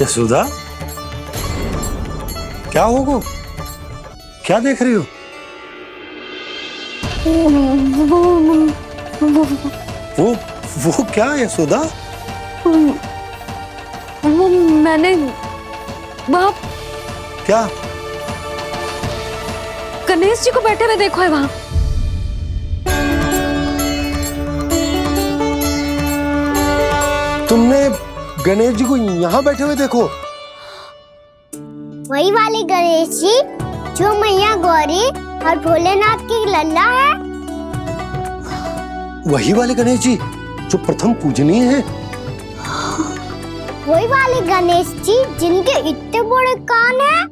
यशोदा, क्या होगा? क्या देख रही हो? वो क्या यशोदा? वो मैंने वहाँ क्या? गणेश जी को बैठे हुए देखो है वहाँ। तुमने गणेश जी को यहाँ बैठे हुए देखो? वही वाले गणेश जी जो मैया गौरी और भोलेनाथ की लल्ला है। वही वाले गणेश जी जो प्रथम पूजनीय हैं। वही वाले गणेश जी जिनके इतने बड़े कान हैं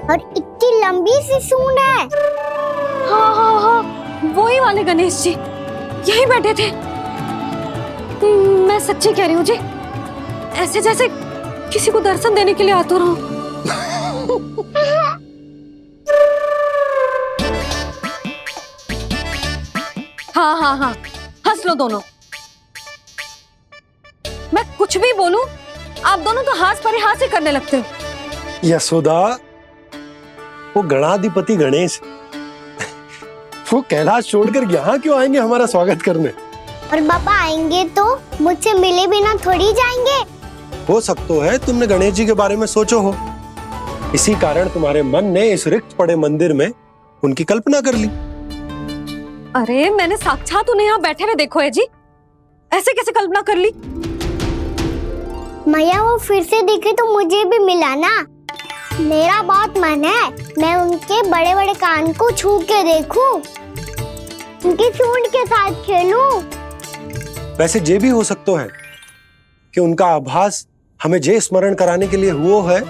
और इतनी लंबी सी सूंड है। हाँ हाँ हाँ, वही वाले गणेश जी यही बैठे थे। मैं सच्ची कह रही हूँ जी, ऐसे जैसे किसी को दर्शन देने के लिए आतुर हूँ। हाँ हाँ हाँ, हंस लो दोनों। मैं कुछ भी बोलूं, आप दोनों तो हाथ पर ही हाथ से करने लगते हो। यशोदा, वो गणाधिपति गणेश वो कैलाश छोड़कर यहाँ क्यों आएंगे हमारा स्वागत करने? और पापा आएंगे तो मुझसे मिले बिना थोड़ी जाएंगे। हो सकता है तुमने गणेश जी के बारे में सोचो हो, इसी कारण तुम्हारे मन ने इस रिक्त पड़े मंदिर में उनकी कल्पना कर ली। अरे मैंने साक्षात उन्हें यहाँ बैठे हुए देखो है जी, ऐसे कैसे कल्पना कर ली? मैया वो फिर से दिखे तो मुझे भी मिला ना। मेरा बहुत मन है मैं उनके बड़े बड़े कान को छू के देखूं, उनकी सूंड के साथ खेलूं। वैसे ये भी हो सकता है कि उनका आभास हमें जे स्मरण कराने के लिए हुआ है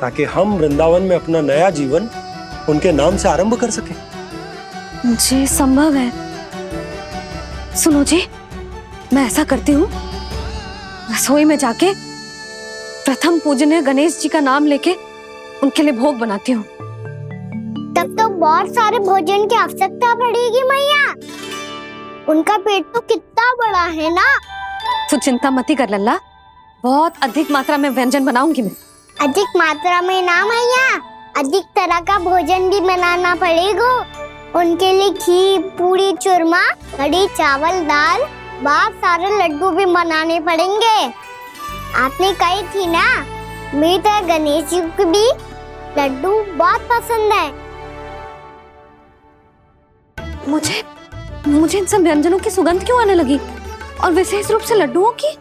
ताकि हम वृंदावन में अपना नया जीवन उनके नाम से आरंभ कर सके। जी संभव है। सुनो जी, मैं ऐसा करती हूँ, रसोई में जाके प्रथम पूजनीय गणेश जी का नाम लेके उनके लिए भोग बनाती हूँ। तब तो बहुत सारे भोजन की आवश्यकता पड़ेगी मैया। उनका पेट तो कितना बड़ा है ना। तू चिंता मत ही कर लल्ला, बहुत अधिक मात्रा में व्यंजन बनाऊंगी मैं। अधिक मात्रा में ना मैया, अधिक तरह का भोजन भी बनाना पड़ेगा। उनके लिए खीर, पूरी, चूरमा, कढ़ी, चावल, दाल, बहुत सारे लड्डू भी बनाने पड़ेंगे। आपने कही थी ना, मेरी तरह गणेश जी को भी लड्डू बहुत पसंद है। मुझे इन सब व्यंजनों की सुगंध क्यों आने लगी, और विशेष रूप से लड्डुओं की?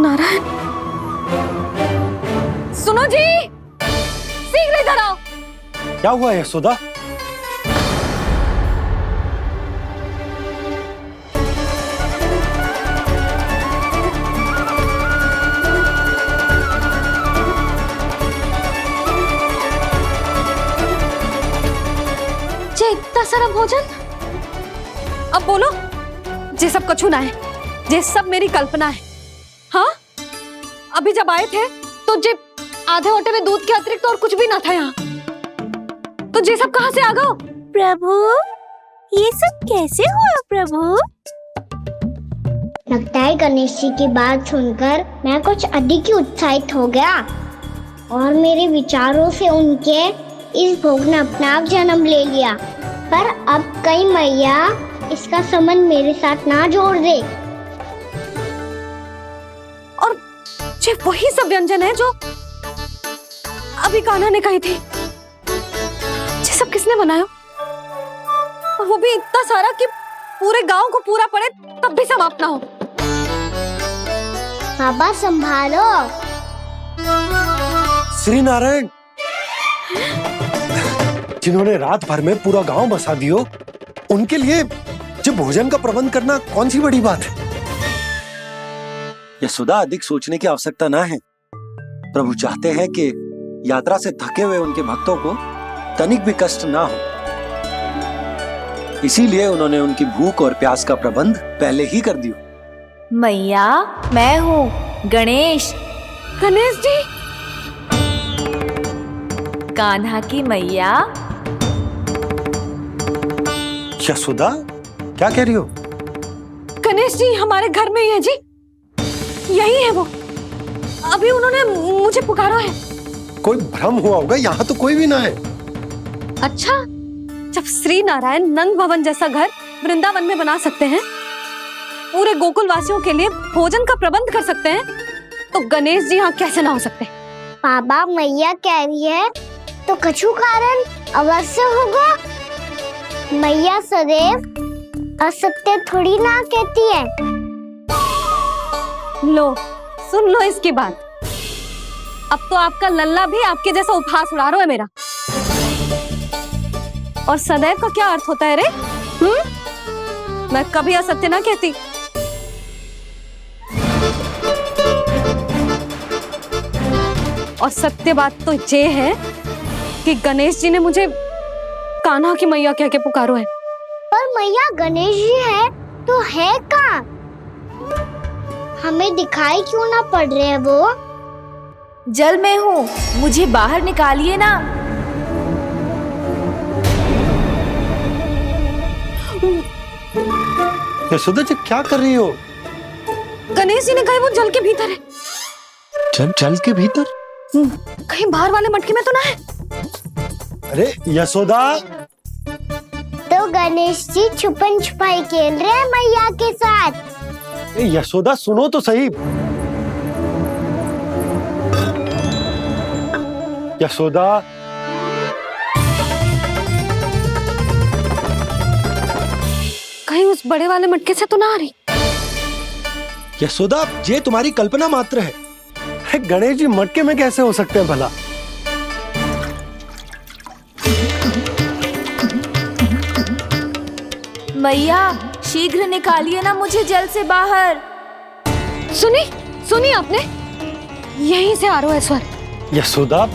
नारायण, सुनो जी, शीघ्र इधर आओ। क्या हुआ यशोदा? ये इतना सारा भोजन, अब बोलो, ये सब कछु ना है, ये सब मेरी कल्पना है। हाँ, अभी जब आए थे तो जे आधे ओटे में दूध के अतिरिक्त और कुछ भी ना था यहाँ, तो ये सब कहाँ से आ गया? प्रभु, ये सब कैसे हुआ प्रभु? लगता है गणेश जी की बात सुनकर मैं कुछ अधिक ही उत्साहित हो गया और मेरे विचारों से उनके इस भोग ने अपना आप जन्म ले लिया। पर अब कई मैया इसका संबंध मेरे साथ ना जोड़ दे। ये वही सब व्यंजन है जो अभी कान्हा ने कही थी। ये सब किसने बनाया? और वो भी इतना सारा कि पूरे गांव को पूरा पड़े तब भी समाप्त ना हो। बाबा संभालो। श्री नारायण, जिन्होंने रात भर में पूरा गांव बसा दियो, उनके लिए जो भोजन का प्रबंध करना कौन सी बड़ी बात है? यशोदा, अधिक सोचने की आवश्यकता ना है। प्रभु चाहते हैं कि यात्रा से थके हुए उनके भक्तों को तनिक भी कष्ट ना हो। इसीलिए उन्होंने उनकी भूख और प्यास का प्रबंध पहले ही कर दिया। मैया, मैं हूँ गणेश, गणेश जी। कान्हा की मैया। यशोदा, क्या कह रही हो? गणेश जी हमारे घर में ही है जी, यही है वो। अभी उन्होंने मुझे पुकारा है। कोई भ्रम हुआ होगा, यहाँ तो कोई भी ना है। अच्छा, जब श्री नारायण नंद भवन जैसा घर वृंदावन में बना सकते हैं, पूरे गोकुल वासियों के लिए भोजन का प्रबंध कर सकते हैं, तो गणेश जी यहाँ कैसे ना हो सकते? बाबा, मैया कह रही है तो कछु कारण अवश्य होगा। मैया सदैव असत्य थोड़ी ना कहती है। लो, सुन लो इसकी बात। अब तो आपका लल्ला भी आपके जैसा उपहास उड़ा रहा है मेरा। और सदैव का क्या अर्थ होता है रे? मैं कभी असत्य ना कहती। और सत्य बात तो ये है कि गणेश जी ने मुझे कान्हा की मैया कह के पुकारो है। पर मैया, गणेश जी है तो है कहाँ? हमें दिखाई क्यों ना पड़ रहे हैं वो? जल में हूँ, मुझे बाहर निकालिए ना। यशोदा जी, क्या कर रही हो? गणेश जी ने कहा वो जल के भीतर है। जल के भीतर? कहीं बाहर वाले मटके में तो ना है? अरे यशोदा! तो गणेश जी छुपन छुपाई खेल रहे हैं मैया के साथ। यशोदा, सुनो तो सही। यशोदा, कहीं उस बड़े वाले मटके से तो ना आ रही? यशोदा, ये तुम्हारी कल्पना मात्र है। गणेश जी मटके में कैसे हो सकते हैं भला? मैया, शीघ्र निकालिए ना मुझे जल से बाहर। सुनी आपने? यहीं से आ रहा है स्वर। यशोदा,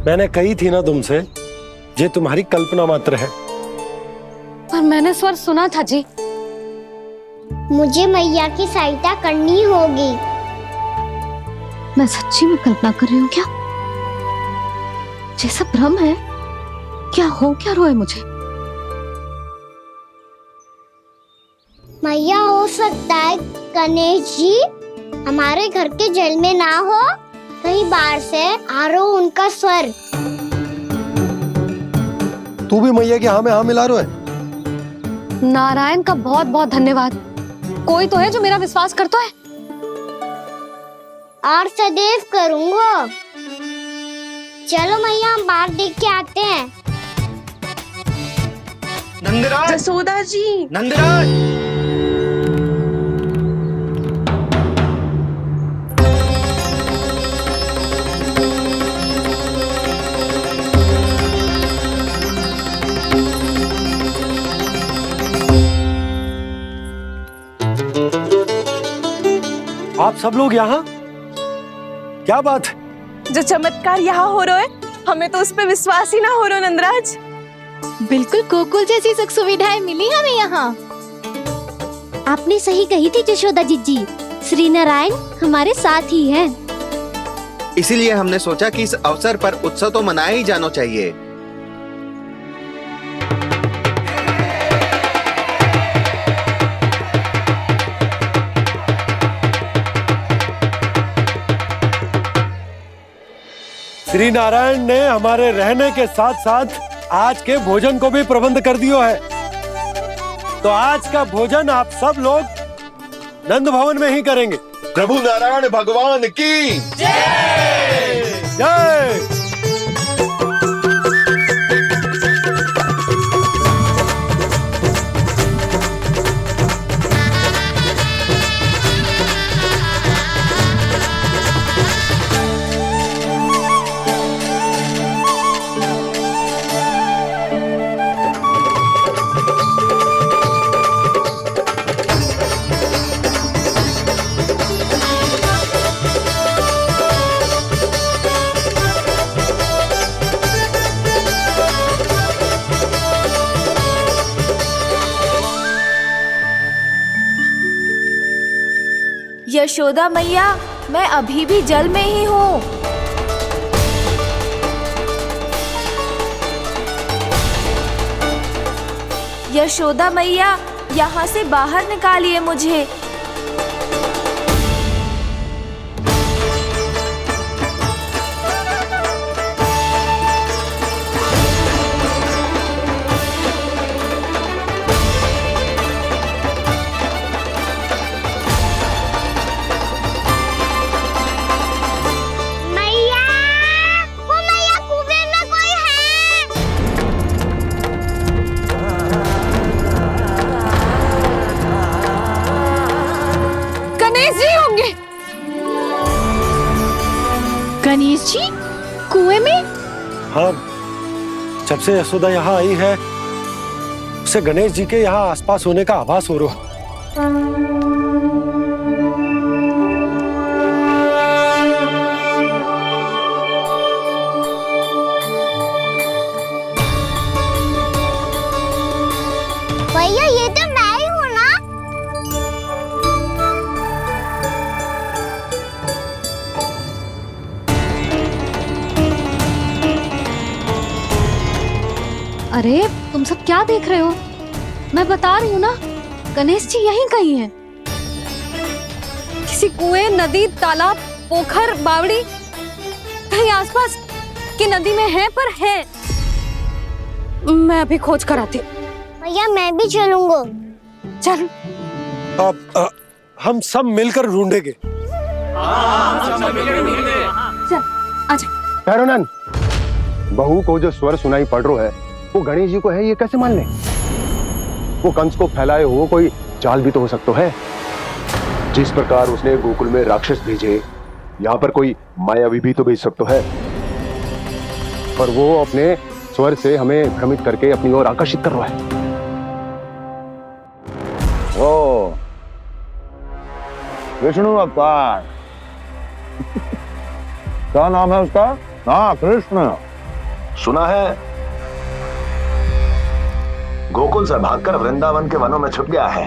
मैंने कही थी ना तुमसे, ये तुम्हारी कल्पना मात्र है। पर मैंने स्वर सुना था जी। मुझे मैया की सहायता करनी होगी। मैं सच्ची में कल्पना कर रही हूँ क्या? ये सब भ्रम है क्या? हो क्या रहा है मुझे? मैया, हो सकता है गणेश जी हमारे घर के जल में ना हो, कहीं बाहर से आ रहा हो उनका स्वर। तू भी मैया के हाँ में हाँ मिला रहा है। नारायण का बहुत बहुत धन्यवाद। कोई तो है जो मेरा विश्वास करता है। और सदैव करूंगा। चलो मैया, हम बाहर देख के आते हैं। नंदराज! जसोदा जी! नंदराज! आप सब लोग यहाँ? क्या बात है? जो चमत्कार यहाँ हो रहा है, हमें तो उस पे विश्वास ही ना हो रहा नंदराज। बिल्कुल गोकुल जैसी सुख सुविधाएं मिली हमें यहाँ। आपने सही कही थी जशोदा जीजी, श्री नारायण हमारे साथ ही हैं। इसीलिए हमने सोचा कि इस अवसर पर उत्सव तो मनाया ही जाना चाहिए। श्री नारायण ने हमारे रहने के साथ साथ आज के भोजन को भी प्रबंध कर दियो है। तो आज का भोजन आप सब लोग नंद भवन में ही करेंगे। प्रभु नारायण भगवान की जय जय। यशोदा मैया, मैं अभी भी जल में ही हूँ। यशोदा मैया, यहाँ से बाहर निकालिए मुझे। मैया, वो मैया कुएं में कोई है। गणेश जी होंगे। गणेश जी कुएं में? हाँ, जब से यशोदा यहाँ आई है उसे गणेश जी के यहाँ आसपास होने का आभास हो रहा है। भैया ये तो मैं ही हूँ ना। अरे तुम सब क्या देख रहे हो? मैं बता रही हूँ ना, गणेश जी यहीं कहीं हैं। किसी कुएं, नदी, तालाब, पोखर, बावड़ी, कहीं आसपास की नदी में है, पर है। मैं अभी खोज कर आती हूँ। भैया मैं भी चलूंगा। चल। अब हम सब मिलकर ढूंढेंगे। चल आजा। भैरवनंद, बहू को जो स्वर सुनाई पड़ रहा है वो गणेश जी को है, ये कैसे मान ले? वो कंस को फैलाए हुए कोई चाल भी तो हो सकता है। जिस प्रकार उसने गोकुल में राक्षस भेजे, यहाँ पर कोई मायावी भी तो भेज सकता है। पर वो अपने स्वर से हमें भ्रमित करके अपनी ओर आकर्षित कर रहा है। ओ विष्णु अवतार। क्या नाम है उसका? हाँ, कृष्ण। सुना है गोकुल से भागकर वृंदावन के वनों में छुप गया है।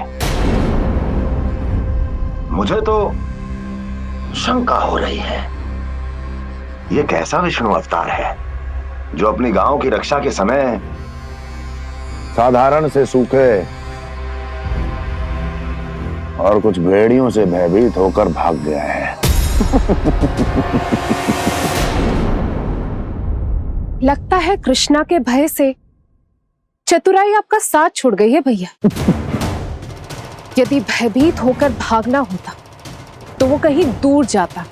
मुझे तो शंका हो रही है, ये कैसा विष्णु अवतार है जो अपनी गांव की रक्षा के समय साधारण से सूखे और कुछ भेड़ियों से भयभीत होकर भाग गया है। लगता है कृष्णा के भय से चतुराई आपका साथ छोड़ गई है भैया। यदि भयभीत होकर भागना होता तो वो कहीं दूर जाता,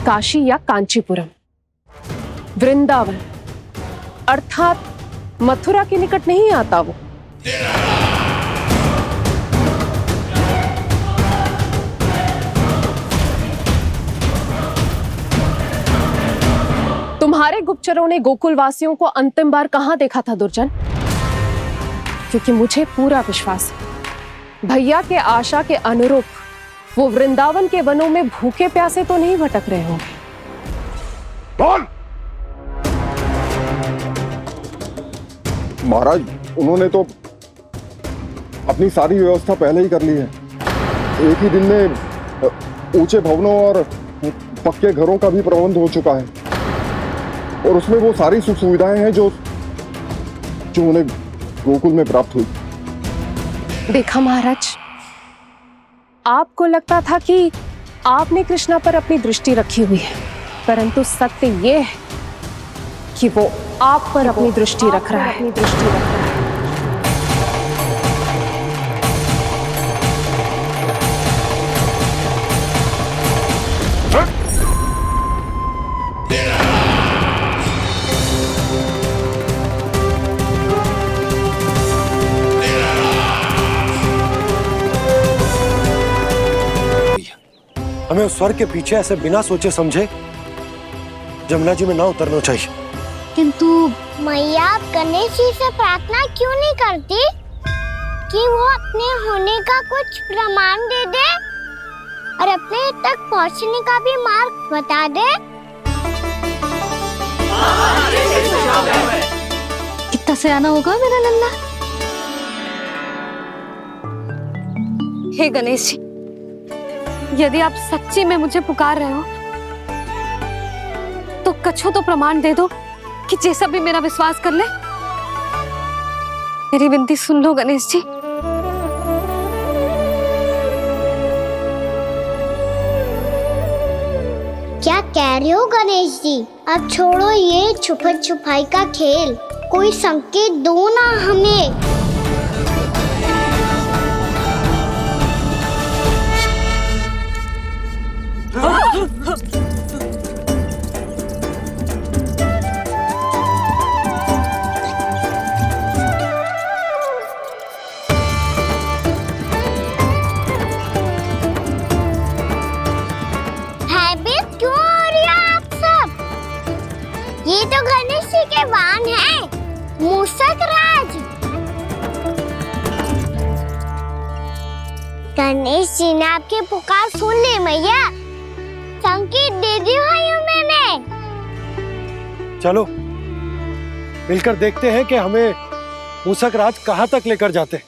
काशी या कांचीपुरम, वृंदावन अर्थात मथुरा के निकट नहीं आता वो। तुम्हारे गुप्तचरों ने गोकुल वासियों को अंतिम बार कहां देखा था दुर्जन? क्योंकि मुझे पूरा विश्वास है भैया के आशा के अनुरूप वो वृंदावन के वनों में भूखे प्यासे तो नहीं भटक रहे होंगे। कौन? महाराज, उन्होंने तो अपनी सारी व्यवस्था पहले ही कर ली है। एक ही दिन में ऊंचे भवनों और पक्के घरों का भी प्रबंध हो चुका है और उसमें वो सारी सुख सुविधाएं हैं जो उन्हें गोकुल में प्राप्त हुई। देखा महाराज, आपको लगता था कि आपने कृष्णा पर अपनी दृष्टि रखी हुई है, परंतु सत्य ये है कि वो आप पर अपनी दृष्टि रख रहा है। हमें उस स्वर के पीछे ऐसे बिना सोचे समझे जमुना जी में ना उतरना चाहिए। किंतु मैया, आप गणेश जी से प्रार्थना क्यों नहीं करती कि वो अपने होने का कुछ प्रमाण दे दे और अपने तक पहुंचने का भी मार्ग बता दे? कितना सयाना होगा मेरा लल्ला। हे गणेश जी, यदि आप सच्ची में मुझे पुकार रहे हो तो कछु तो प्रमाण दे दो कि जैसा भी मेरा विश्वास कर ले। मेरी विनती सुन लो गणेश जी। क्या कह रहे हो गणेश जी? अब छोड़ो ये छुपन छुपाई का खेल, कोई संकेत दो ना हमें। भयभीत क्यों हो रही हो आप सब? ये तो गणेश जी के वाहन हैं, मूषक राज। गणेश जी ने आपकी पुकार सुन ली मैया, संकेत दे दी भाइयों मैंने। चलो मिलकर देखते हैं कि हमें मूषक राज कहाँ तक लेकर जाते हैं।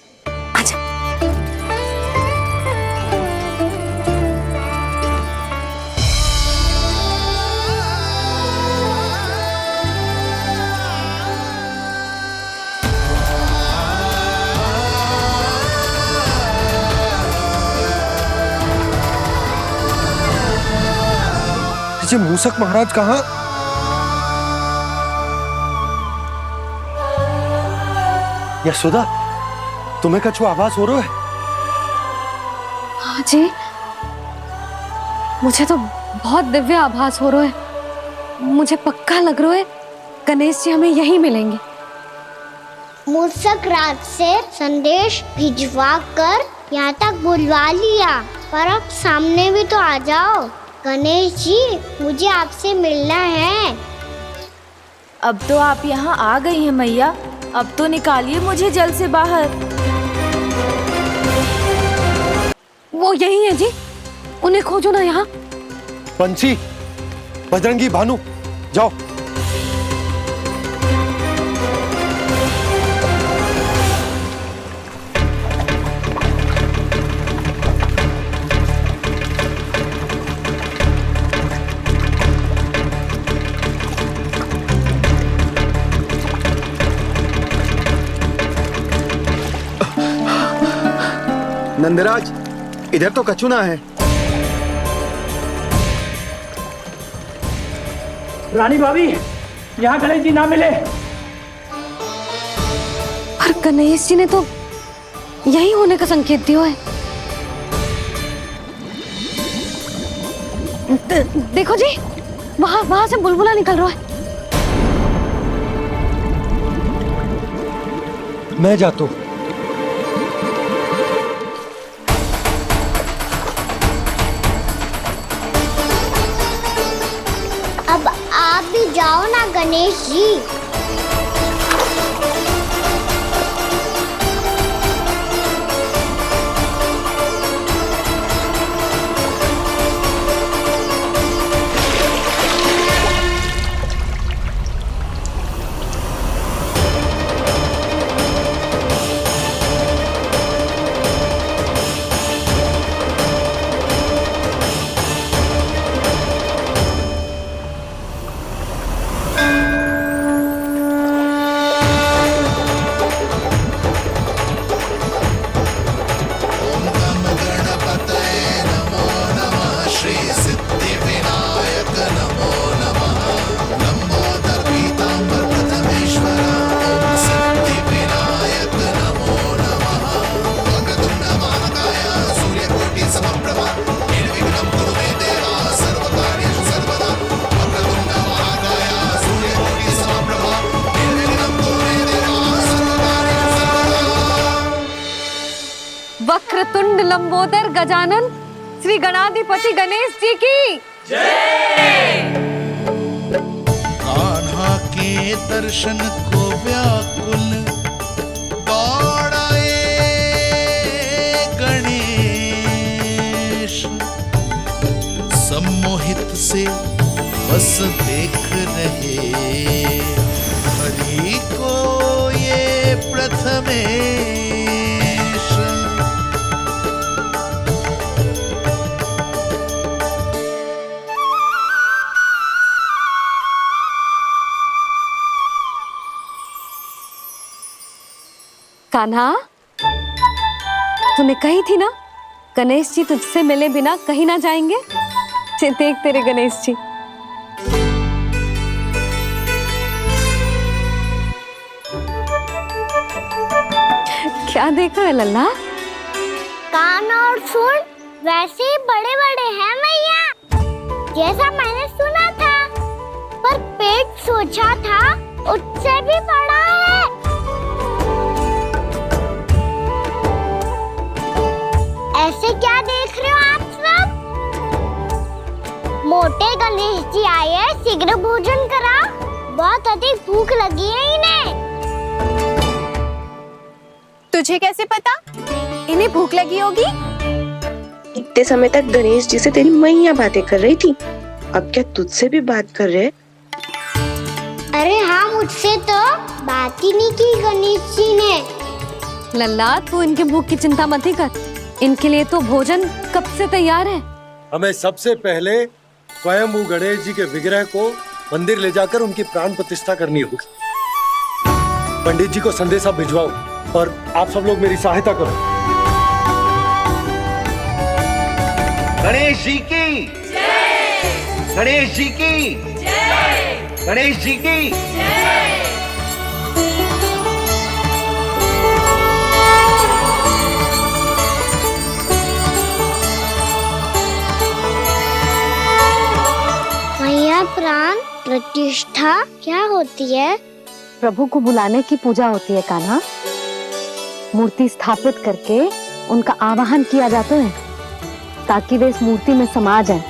जी मूषक महाराज कहाँ? यशोदा, तुम्हें कछु आभास हो रहा है? हाँ जी, मुझे तो बहुत दिव्य आभास हो रहा है। मुझे पक्का लग रहा है गणेश जी हमें यहीं मिलेंगे। मूषक राज से संदेश भिजवा कर यहाँ तक बुलवा लिया, पर अब सामने भी तो आ जाओ। गणेश जी, मुझे आपसे मिलना है। अब तो आप यहाँ आ गई हैं मैया, अब तो निकालिए मुझे जल से बाहर। वो यही है जी, उन्हें खोजो ना यहाँ। बंसी, बजरंगी, भानु, जाओ। नंदराज, इधर तो कछु ना है। रानी भाभी, यहाँ गणेश जी ना मिले। पर गणेश जी ने तो यही होने का संकेत दिया है। देखो जी, वहां से बुलबुला निकल रहा है। मैं जाता हूं। अब आप भी जाओ ना गणेश जी। वक्रतुंड लंबोदर गजानन श्री गणाधिपति गणेश जी की जय। कान्हा के दर्शन को व्याकुल दौड़ाए गणेश, सम्मोहित से बस देख रहे हरि को ये प्रथमेश। कान्हा, तूने कही थी ना गणेश जी तुझसे मिले बिना कहीं ना जाएंगे। देख तेरे गणेश जी। क्या देख रहा है लल्ला? कान और सुन वैसे ही बड़े बड़े हैं मैया, जैसा मैंने सुना था, पर पेट सोचा था उससे भी बड़ा है। ऐसे क्या देख रहे हो आप सब? मोटे गणेश जी आए हैं, शीघ्र भोजन करा, बहुत अधिक भूख लगी है इन्हें। तुझे कैसे पता इन्हें भूख लगी होगी? इतने समय तक गणेश जी से तेरी मैया बातें कर रही थी, अब क्या तुझसे भी बात कर रहे? अरे हाँ, मुझसे तो बात ही नहीं की गणेश जी ने। लल्ला तू इनके भूख की चिंता मत ही कर, इनके लिए तो भोजन कब से तैयार है। हमें सबसे पहले स्वयं गणेश जी के विग्रह को मंदिर ले जाकर उनकी प्राण प्रतिष्ठा करनी होगी। पंडित जी को संदेशा भिजवाओ और आप सब लोग मेरी सहायता करो। गणेश जी की जय! गणेश जी की जय! गणेश जी की जय! मैया, प्राण प्रतिष्ठा क्या होती है? प्रभु को बुलाने की पूजा होती है कान्हा। मूर्ति स्थापित करके उनका आवाहन किया जाता है ताकि वे इस मूर्ति में समा जाएं।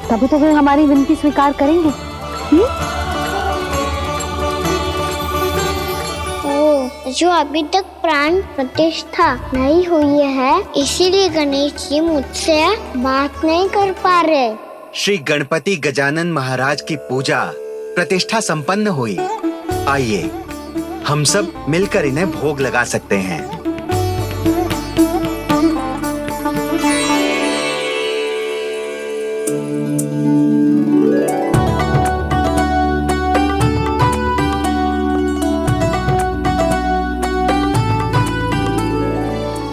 तभी तो वे हमारी विनती स्वीकार करेंगे। ओ, जो अभी तक प्राण प्रतिष्ठा नहीं हुई है, इसीलिए गणेश जी मुझसे बात नहीं कर पा रहे। श्री गणपति गजानन महाराज की पूजा प्रतिष्ठा संपन्न हुई। आइए हम सब मिलकर इन्हें भोग लगा सकते हैं।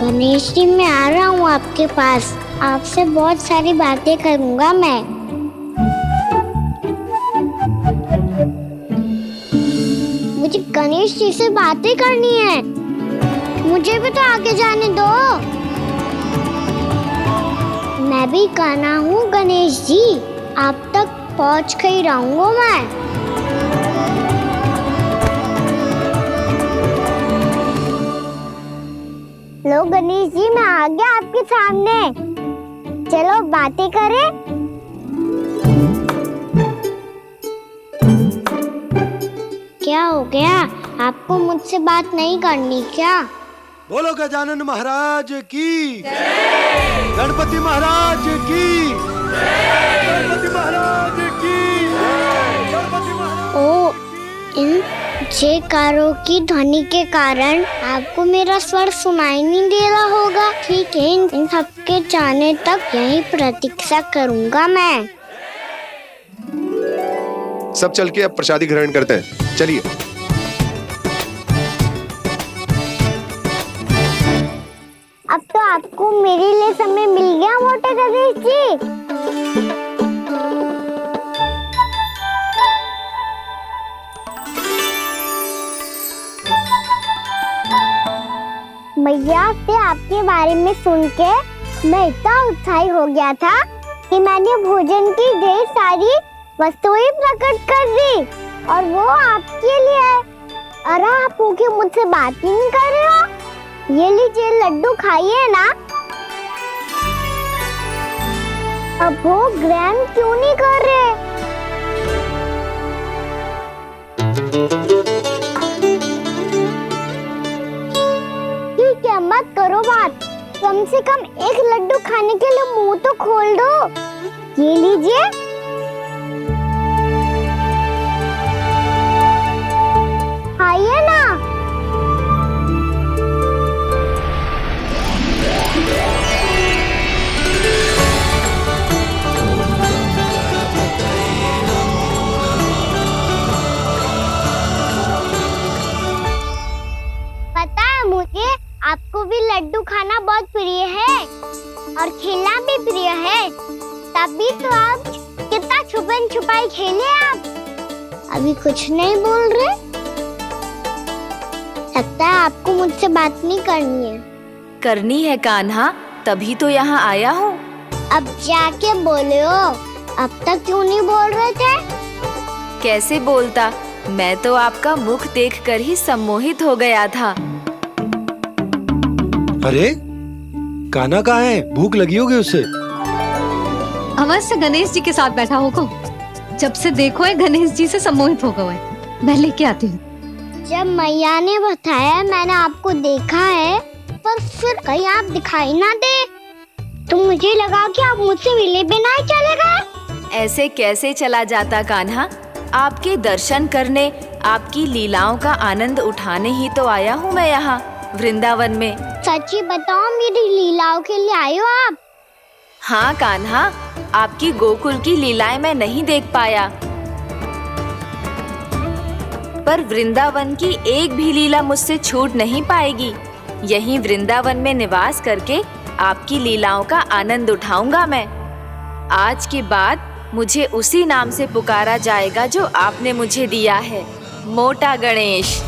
गणेश जी, मैं आ रहा हूँ आपके पास, आपसे बहुत सारी बातें करूँगा मैं। मुझे गणेश जी से बातें करनी है, मुझे भी तो आगे जाने दो। मैं भी कान्हा हूँ गणेश जी, आप तक पहुँच कर ही रहूंगा मैं। लो गणेश जी, मैं आ गया आपके सामने, चलो बातें करें। क्या हो गया, आपको मुझसे बात नहीं करनी क्या? बोलो गजानन महाराज की जय! गणपति महाराज की जय! गणपति महाराज की जय! गणपति महाराज। ओ, इन जयकारों की ध्वनि के कारण आपको मेरा स्वर सुनाई नहीं दे रहा होगा। ठीक है, इन सबके जाने तक यही प्रतीक्षा करूंगा मैं। सब चल के अब प्रसादी ग्रहण करते हैं, चलिए। अब तो आपको मेरे लिए समय मिल गया मोटे गणेश जी। मैया से आपके बारे में सुन के मैं इतना उत्साही हो गया था कि मैंने भोजन की ढेर सारी वस्तुएं प्रकट कर दी, और वो आपके लिए। अरे आप भूखे मुझसे बात ही नहीं कर रहे हो। ये लीजिए लड्डू, खाइए ना। अब वो ग्रहण क्यों नहीं कर रहे? ठीक है, मत करो बात, कम से कम एक लड्डू खाने के लिए मुंह तो खोल दो। ये लीजिए। खाइए ना। पता है मुझे, और खेलना भी प्रिय है। तभी तो आप कितना छुपन छुपाई खेले आप। अभी कुछ नहीं बोल रहे। लगता है आपको मुझसे बात नहीं करनी है। करनी है कान्हा, तभी तो यहाँ आया हूँ। अब जाके बोले हो। अब तक क्यों नहीं बोल रहे थे? कैसे बोलता, मैं तो आपका मुख देखकर ही सम्मोहित हो गया था। अरे कान्हा कहाँ है? भूख लगी होगी उससे। अवश्य गणेश जी के साथ बैठा होगा। जब से देखो है गणेश जी से सम्मोहित हो गए। मैं लेके आती हूँ। जब मैया ने बताया मैंने आपको देखा है, पर फिर कहीं आप दिखाई ना दे तो मुझे लगा कि आप मुझसे मिले बिना ही चले गए। ऐसे कैसे चला जाता कान्हा? आपके दर्शन करने, आपकी लीलाओं का आनंद उठाने ही तो आया हूँ मैं यहाँ वृंदावन में। सच्ची बताओ, मेरी लीलाओं के लिए आए हो आप? हाँ कान्हा, आपकी गोकुल की लीलाएं मैं नहीं देख पाया, पर वृंदावन की एक भी लीला मुझसे छूट नहीं पाएगी। यहीं वृंदावन में निवास करके आपकी लीलाओं का आनंद उठाऊंगा मैं। आज के बाद मुझे उसी नाम से पुकारा जाएगा जो आपने मुझे दिया है, मोटा गणेश।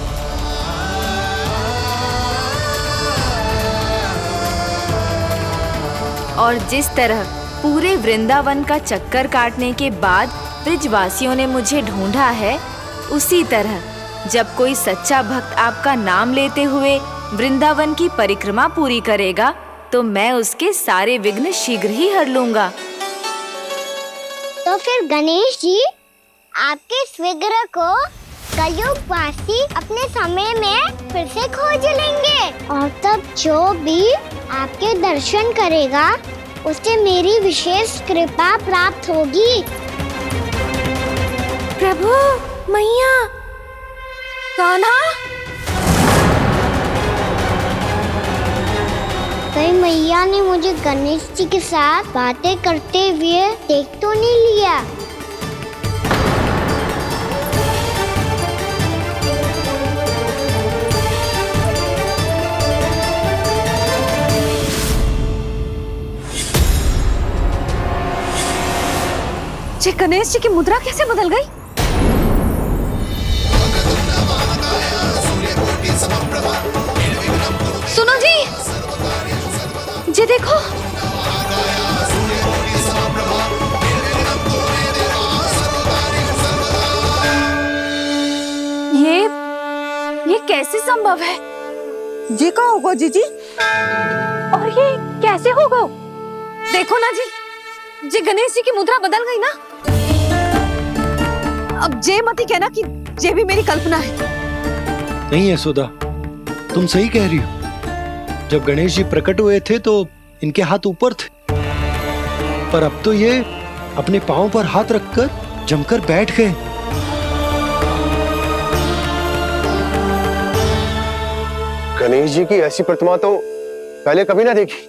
और जिस तरह पूरे वृंदावन का चक्कर काटने के बाद ब्रिजवासियों ने मुझे ढूंढा है, उसी तरह जब कोई सच्चा भक्त आपका नाम लेते हुए वृंदावन की परिक्रमा पूरी करेगा तो मैं उसके सारे विघ्न शीघ्र ही हर लूंगा। तो फिर गणेश जी, आपके इस विग्रह को कलयुगवासी अपने समय में फिर से खोज लेंगे और तब जो भी आपके दर्शन करेगा उसे मेरी विशेष कृपा प्राप्त होगी। प्रभु, मैया, कान्हा। कहीं मैया ने मुझे गणेश जी के साथ बातें करते हुए देख तो नहीं लिया? जी गणेश जी की मुद्रा कैसे बदल गई? सुनो जी, जी देखो। ये कैसे संभव है? जी का होगा जीजी? और ये कैसे होगा? देखो ना जी, जी गणेश जी की मुद्रा बदल गई ना। अब जे मत ही कहना कि ये भी मेरी कल्पना है। नहीं यशोदा, तुम सही कह रही हो। जब गणेश जी प्रकट हुए थे तो इनके हाथ ऊपर थे, पर अब तो ये अपने पांव पर हाथ रखकर जमकर बैठ गए। गणेश जी की ऐसी प्रतिमा तो पहले कभी ना देखी।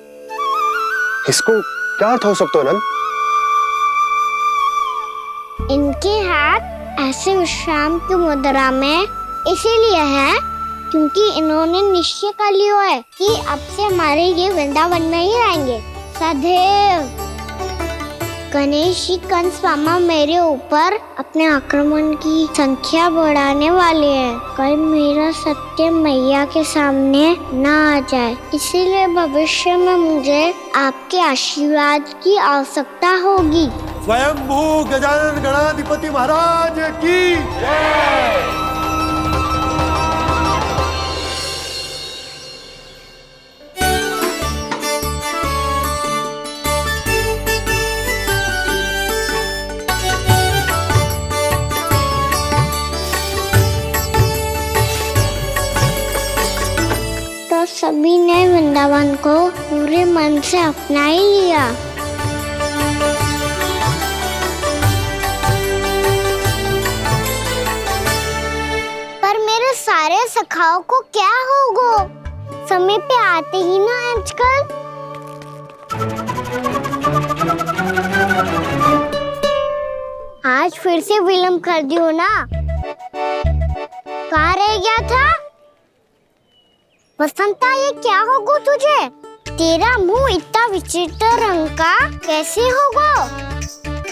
इसको क्या अर्थ हो सकता है नंद? इनके हाथ ऐसे विश्राम की मुद्रा में इसीलिए है क्योंकि इन्होंने निश्चय कर लिया है कि अब से हमारे ये वृंदावन में ही रहेंगे सदैव। गणेश जी कंस मामा मेरे ऊपर अपने आक्रमण की संख्या बढ़ाने वाले हैं। कल मेरा सत्य मैया के सामने ना आ जाए, इसीलिए भविष्य में मुझे आपके आशीर्वाद की आवश्यकता होगी। स्वयंभू गजानन गणाधिपति महाराज की जय। तो सभी ने वृंदावन को पूरे मन से अपना ही लिया। पर मेरे सारे सखाओं को क्या होगा? समय पे आते ही ना आजकल। आज फिर से विलंब कर दियो ना। कहाँ रह गया था? वसंता, ये क्या होगा तुझे? तेरा मुंह इतना विचित्र रंग का कैसे होगा?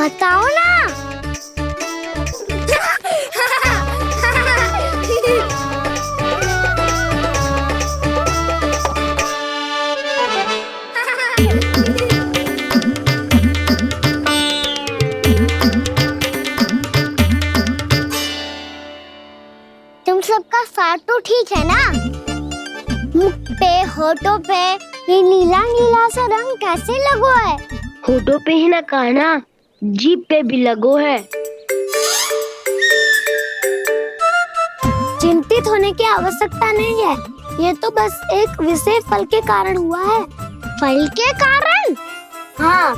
बताओ ना। तुम सबका स्वाद तो ठीक है ना? मुख पे, होठों पे ये नीला नीला सा रंग कैसे लगो है? होठों पे ही ना कहना, जीभ पे भी लगो है। चिंतित होने की आवश्यकता नहीं है, ये तो बस एक विशेष फल के कारण हुआ है। फल के कारण? हाँ,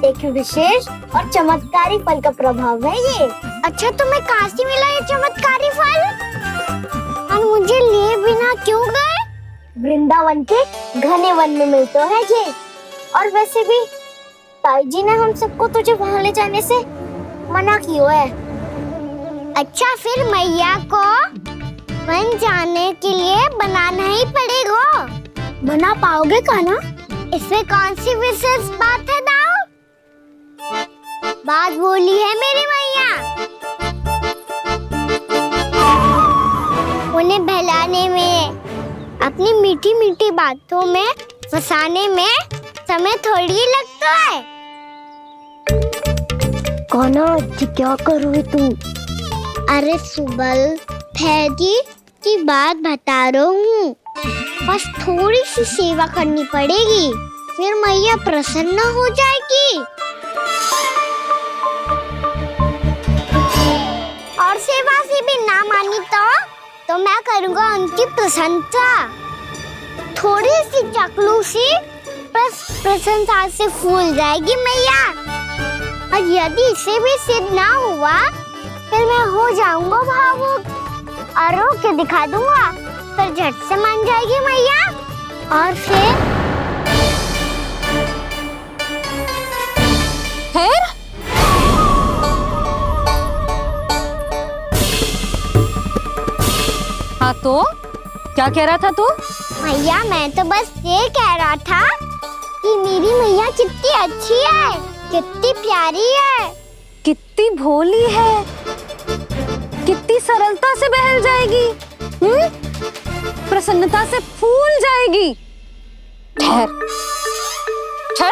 एक विशेष और चमत्कारी फल का प्रभाव है ये। अच्छा, तुम्हें कहाँ से मिला ये चमत्कारी फल? और मुझे लिए बिना क्यों गए? वृंदावन के घने वन में मिलते हैं ये। और वैसे भी ताई जी ने हम सबको तुझे वहाँ ले जाने से मना किया है। अच्छा, फिर मैया को वन जाने के लिए बनाना ही पड़ेगा। बना पाओगे का ना? इसमें कौन सी विशेष बात है दाऊ? बात बोली है मेरी मैया। उन्हें बहलाने में, अपनी मीठी मीठी बातों में फंसाने में समय थोड़ी लगता है। कौना क्या करोगे तू? अरे सुबल, फैजी की बात बता रहा हूँ। बस थोड़ी सी सेवा करनी पड़ेगी, फिर मैया प्रसन्न हो जाएगी। और सेवा से भी ना मानी तो मैं करूँगा उनकी प्रशंसा। थोड़ी सी चाकलूसी बस प्रशंसा से फूल जाएगी मैया। और यदि इसे भी सिद्ध ना हुआ, फिर मैं हो जाऊंगा भावुक और रो के दिखा दूंगा, फिर झट से मान जाएगी मैया। और फिर हाँ तो क्या कह रहा था तू? मैया, मैं तो बस ये कह रहा था कि मेरी मैया कितनी अच्छी है, कितनी प्यारी है, कितनी भोली है, कितनी सरलता से बहल जाएगी, प्रसन्नता से फूल जाएगी। ठहर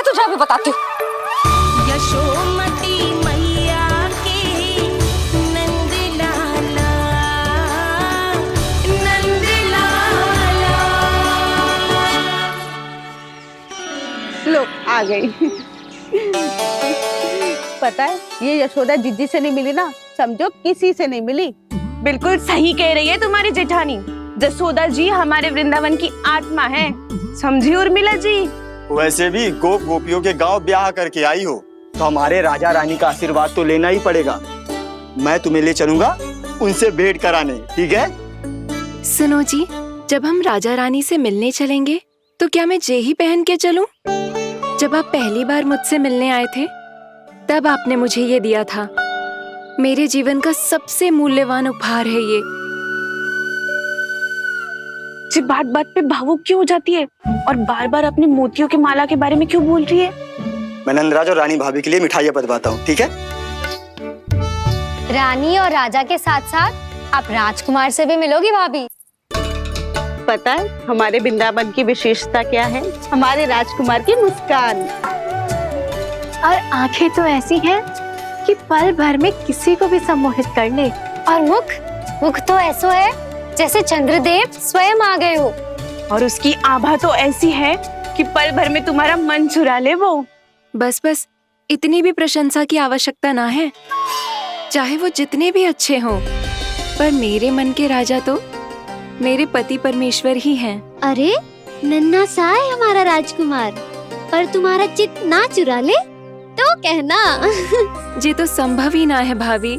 तुझे अभी बताती हूँ। यशोमती मैया के नंद लाला, नंद लाला। लो आ गई। पता है, ये यशोदा जिज्जी से नहीं मिली ना, समझो किसी से नहीं मिली। बिल्कुल सही कह रही है तुम्हारी जेठानी। जसोदा जी हमारे वृंदावन की आत्मा है, समझी उर्मिला जी। वैसे भी गोप गोपियों के गांव ब्याह करके आई हो, तो हमारे राजा रानी का आशीर्वाद तो लेना ही पड़ेगा। मैं तुम्हें ले चलूंगा उनसे भेंट कराने, ठीक है? सुनो जी, जब हम राजा रानी से मिलने चलेंगे तो क्या मैं जे ही पहन के चलूं? जब आप पहली बार मुझसे मिलने आए थे, तब आपने मुझे ये दिया था। मेरे जीवन का सबसे मूल्यवान उपहार है ये। जी बात बात पे भावुक क्यों हो जाती है और बार बार अपने मोतियों के माला के बारे में क्यों बोल रही है? मैं नंदराज और रानी भाभी के लिए मिठाइयाँ बंटवाता हूँ, ठीक है? रानी और राजा के साथ साथ आप राजकुमार से भी मिलोगी भाभी। पता है हमारे वृंदावन की विशेषता क्या है? हमारे राजकुमार की मुस्कान। और आंखें तो ऐसी हैं कि पल भर में किसी को भी सम्मोहित कर ले। और मुख तो ऐसा है जैसे चंद्रदेव स्वयं आ गए हो। और उसकी आभा तो ऐसी है कि पल भर में तुम्हारा मन चुरा ले वो। बस इतनी भी प्रशंसा की आवश्यकता ना है, चाहे वो जितने भी अच्छे हों, पर मेरे मन के राजा तो मेरे पति परमेश्वर ही हैं। अरे नन्हा सा है हमारा राजकुमार, पर तुम्हारा चित्त ना चुरा ले तो कहना। ये तो संभव ही ना है भाभी।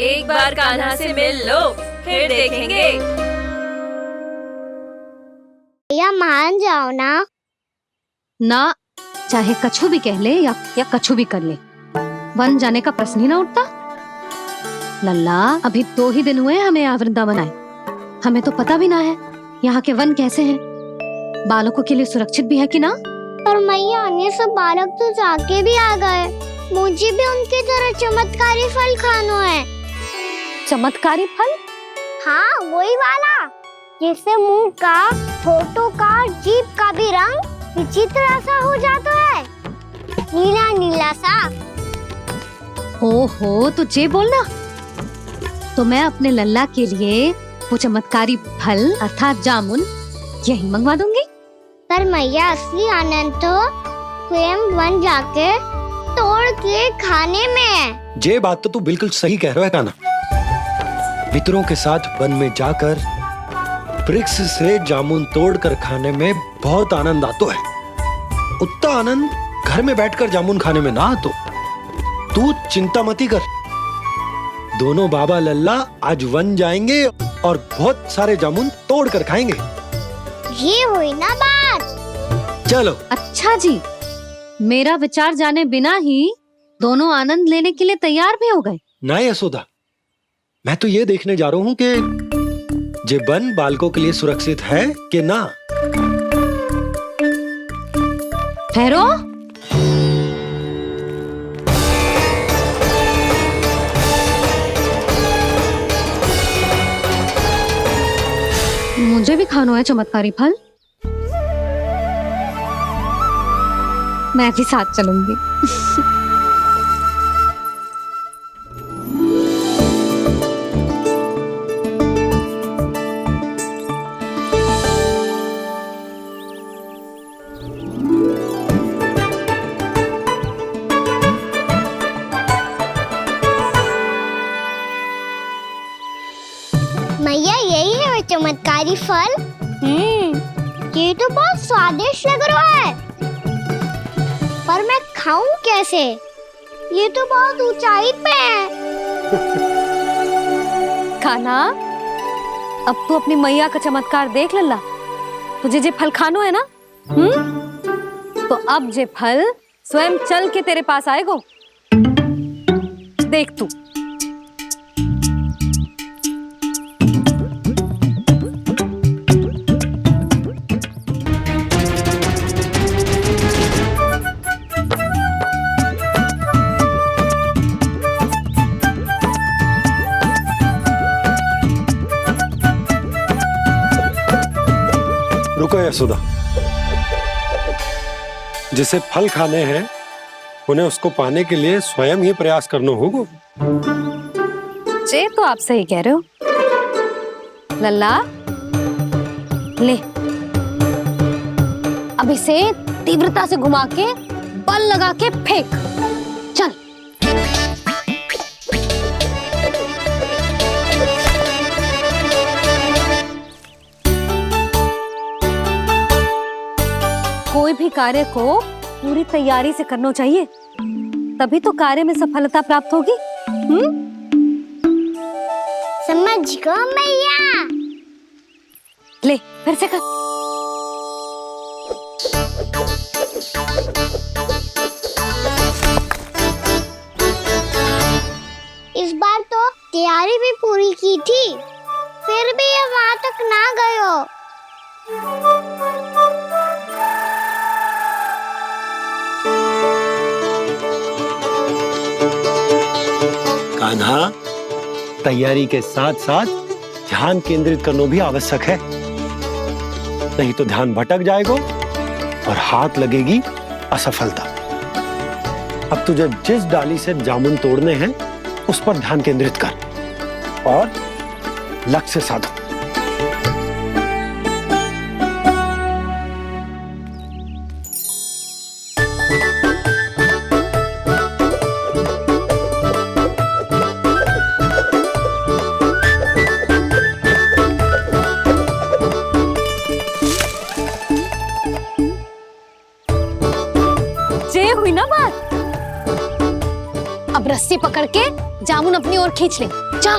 एक बार कान्हा से मिल लो, फिर देखेंगे। या मान जाओ ना, चाहे कछु भी कह ले या कछु भी कर ले, वन जाने का प्रश्न ही ना उठता। लल्ला, अभी 2 ही दिन हुए हमें यहाँ वृंदावन आए, हमें तो पता भी ना है यहाँ के वन कैसे हैं, बालकों के लिए सुरक्षित भी है कि ना। पर मैया अन्य सब बालक तो जाके भी आ गए। मुझे भी उनकी तरह चमत्कारी फल खाना है। चमत्कारी फल? हाँ, वही वाला जिससे मुंह का, होठों का, जीभ का भी रंग विचित्र सा हो जाता है, नीला नीला सा। हो तो जे बोलना। तो मैं अपने लल्ला के लिए वो चमत्कारी फल अर्थात जामुन यही मंगवा दूंगी। पर मैया असली आनंद तो स्वयं वन जाके तोड़ के खाने में है। ये बात तो तू बिल्कुल सही कह रहा है कान्हा। मित्रों के साथ वन में जाकर वृक्ष से जामुन तोड़कर खाने में बहुत आनंद आता है। उतना आनंद घर में बैठकर जामुन खाने में ना आतो। तू चिंता मती कर। दोनों बाबा लल्ला आज वन जाएंगे और बहुत सारे जामुन तोड़कर खाएंगे। ये हुई ना बात। चलो। अच्छा जी, मेरा विचार जाने बिना ही दोनों आनंद लेने के लिए तैयार भी हो गए। ना यशोदा, मैं तो ये देखने जा रहा हूँ कि ये वन बालकों के लिए सुरक्षित है कि ना। ठहरो। मुझे भी खाना है चमत्कारी फल। मैं भी साथ चलूंगी। मैया यही है वो चमत्कारी फल। ये तो बहुत स्वादिष्ट लग रहा है, पर मैं खाऊं कैसे? ये तो बहुत ऊंचाई पे है। कान्हा, अब तू अपनी मैया का चमत्कार देख लल्ला। तुझे जे फल खानो है ना, तो अब जे फल स्वयं चल के तेरे पास आएगो। देख तू। रुको यशोदा, जिसे फल खाने हैं उन्हें उसको पाने के लिए स्वयं ही प्रयास करना होगा। जे तो आप सही कह रहे हो लल्ला। ले, अब इसे तीव्रता से घुमा के बल लगा के फेंक। चल। कोई भी कार्य को पूरी तैयारी से करना चाहिए, तभी तो कार्य में सफलता प्राप्त होगी। समझ गो मैया। ले, फिर से कर। इस बार तो तैयारी भी पूरी की थी, फिर भी ये वहां तक ना गयो। कान्हा, तैयारी के साथ साथ ध्यान केंद्रित करना भी आवश्यक है, नहीं तो ध्यान भटक जाएगा और हाथ लगेगी असफलता। अब तुझे जिस डाली से जामुन तोड़ने हैं उस पर ध्यान केंद्रित कर और लक्ष्य साधो। हुई ना बात। अब रस्सी पकड़ के जामुन अपनी ओर खींच ले। जा।